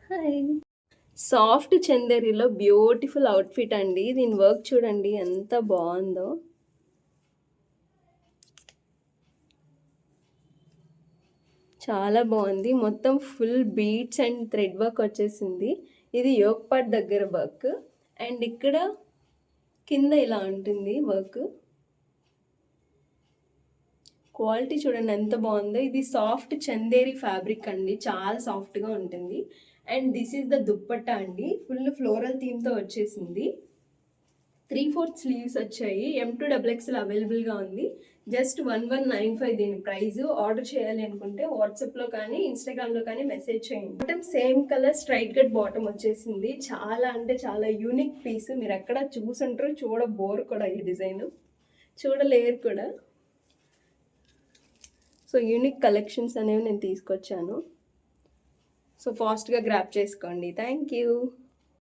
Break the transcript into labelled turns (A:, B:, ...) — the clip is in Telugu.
A: హాయ్. సాఫ్ట్ చందేరిలో బ్యూటిఫుల్ అవుట్‌ఫిట్ అండి. దీని వర్క్ చూడండి ఎంత బావుందో. చాలా బావుంది. మొత్తం full beads and thread work వచ్చేసింది. ఇది యోక్ పార్ట్ దగ్గర వర్క్. అండ్ ఇక్కడ కింద ఇలా ఉంటుంది వర్క్. క్వాలిటీ చూడండి ఎంత బావుందో. ఇది సాఫ్ట్ చందేరి ఫ్యాబ్రిక్ అండి. చాలా సాఫ్ట్‌గా ఉంటుంది. And this is the dupatta అండి. ఫుల్ ఫ్లోరల్ థీమ్‌తో వచ్చేసింది. 3/4 స్లీవ్స్ వచ్చాయి. M2 XXL అవైలబుల్‌గా ఉంది. జస్ట్ 1195 దీని ప్రైస్. ఆర్డర్ చేయాలి అనుకుంటే వాట్సాప్‌లో కానీ, ఇన్‌స్టాగ్రామ్‌లో కానీ మెసేజ్ చేయండి. Bottom same colour straight cut bottom వచ్చేసింది. చాలా అంటే చాలా యూనిక్ పీస్. మీరు ఎక్కడ చూసుంటారు, చూడ బోర్ కూడా ఈ డిజైన్. చూడలేరు కూడా. సో యూనిక్ కలెక్షన్స్ అనేవి నేను తీసుకొచ్చాను. సో ఫాస్ట్‌గా గ్రాబ్ చేసుకోండి. Thank you.